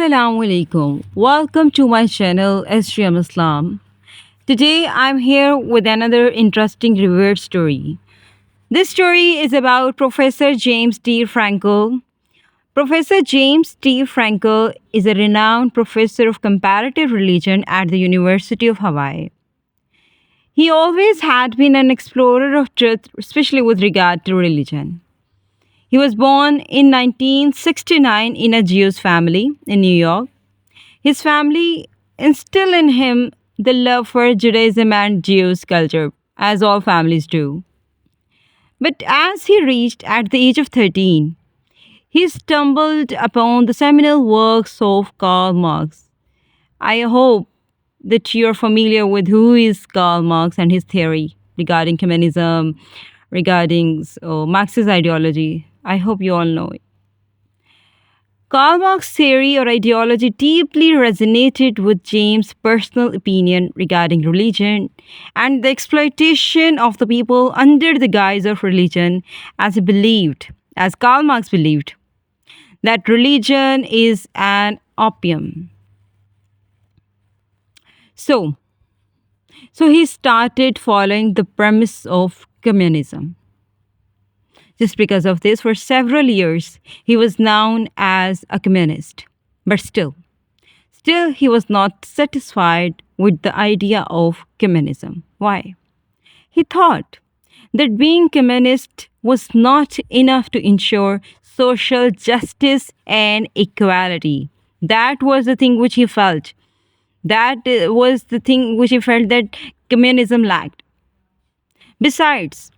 Assalamu alaikum. Welcome to my channel SGM Islam. Today I'm here with another interesting revered story. This story is about Professor James T. Frankel. Professor James T. Frankel is a renowned professor of comparative religion at the University of Hawaii. He always had been an explorer of truth, especially with regard to religion. He was born in 1969 in a Jewish family in New York. His family instilled in him the love for Judaism and Jewish culture, as all families do. But as he reached at the age of 13, he stumbled upon the seminal works of Karl Marx. I hope that you're familiar with who is Karl Marx and his theory regarding communism, regarding Marxist ideology. I hope you all know it. Karl Marx's theory or ideology deeply resonated with James' personal opinion regarding religion and the exploitation of the people under the guise of religion, as Karl Marx believed, that religion is an opium. So, so he started following the premise of communism. Just because of this, for several years, he was known as a communist. But still, he was not satisfied with the idea of communism. Why? He thought that being communist was not enough to ensure social justice and equality. That was the thing which he felt. That was the thing which he felt that communism lacked. Besides,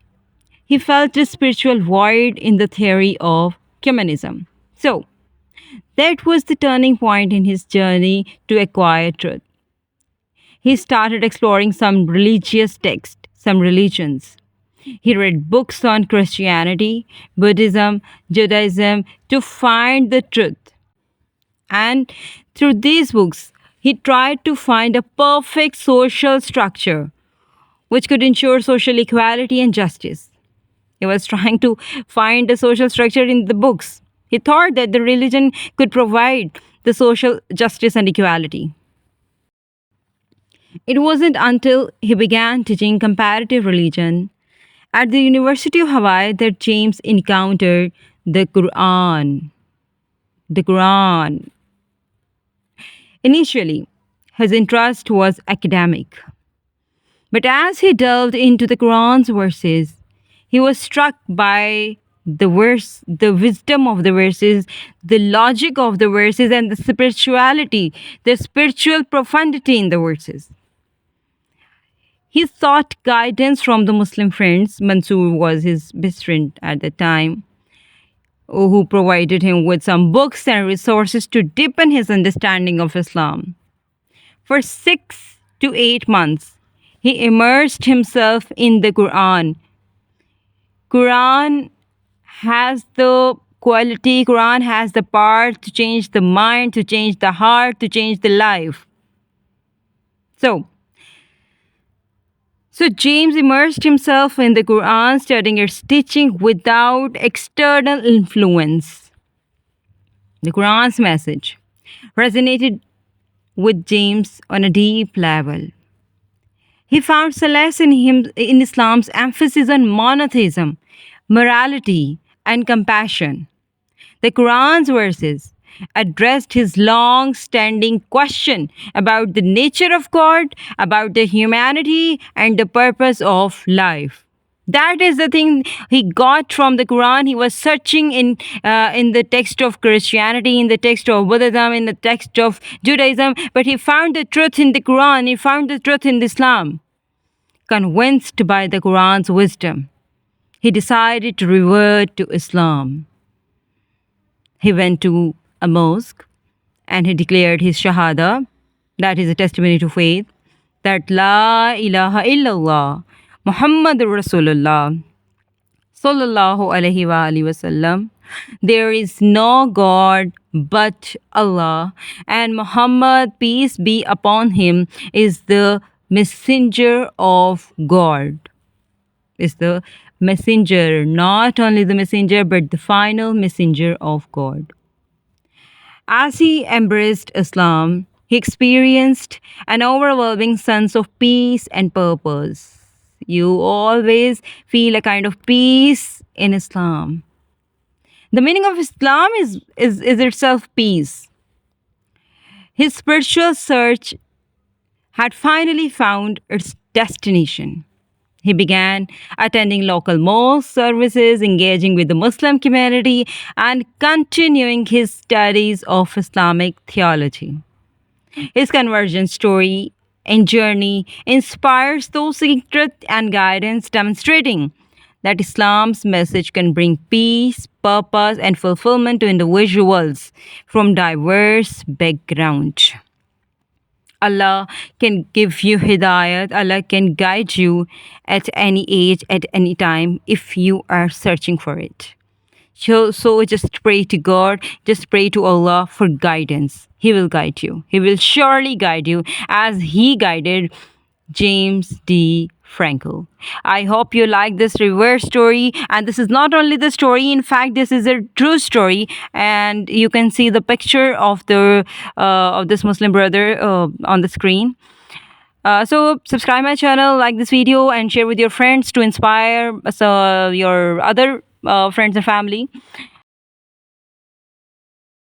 he felt a spiritual void in the theory of communism. So, that was the turning point in his journey to acquire truth. He started exploring some religious texts, some religions. He read books on Christianity, Buddhism, Judaism to find the truth. And through these books, he tried to find a perfect social structure which could ensure social equality and justice. He was trying to find a social structure in the books. He thought that the religion could provide the social justice and equality. It wasn't until he began teaching comparative religion at the University of Hawaii that James encountered the Quran. The Quran. Initially, his interest was academic. But as he delved into the Quran's verses, he was struck by the wisdom of the verses, the logic of the verses, and the spirituality, the spiritual profundity in the verses. He sought guidance from the Muslim friends. Mansoor was his best friend at the time, who provided him with some books and resources to deepen his understanding of Islam. For 6 to 8 months, he immersed himself in the Quran. Quran has the quality, Quran has the power to change the mind, to change the heart, to change the life. So James immersed himself in the Quran, studying its teaching without external influence. The Quran's message resonated with James on a deep level. He found solace in Islam's emphasis on monotheism, morality, and compassion. The Quran's verses addressed his long standing question about the nature of God, about the humanity, and the purpose of life. That is the thing he got from the Quran. He was searching in the text of Christianity, in the text of Buddhism, in the text of Judaism, but he found the truth in the Quran. He found the truth in Islam. Convinced by the Quran's wisdom, he decided to revert to Islam. He went to a mosque and he declared his Shahada, that is a testimony to faith, that La ilaha illallah, Muhammadur Rasulullah, sallallahu alaihi wa alihi wasallam, there is no God but Allah, and Muhammad, peace be upon him, is the messenger of God. Is the messenger, not only the messenger, but the final messenger of God. As he embraced Islam, he experienced an overwhelming sense of peace and purpose. You always feel a kind of peace in Islam. The meaning of Islam is itself peace. His spiritual search had finally found its destination. He began attending local mosque services, engaging with the Muslim community, and continuing his studies of Islamic theology. His conversion story and journey inspires those seeking truth and guidance, demonstrating that Islam's message can bring peace, purpose, and fulfillment to individuals from diverse backgrounds. Allah can give you hidayat. Allah can guide you at any age, at any time, if you are searching for it. So just pray to God, just pray to Allah for guidance. He will guide you. He will surely guide you as He guided James D. Frankel. I hope you like this reverse story. And this is not only the story, in fact, this is a true story. And you can see the picture of the of this Muslim brother on the screen. So subscribe my channel, like this video, and share with your friends to inspire your other friends and family.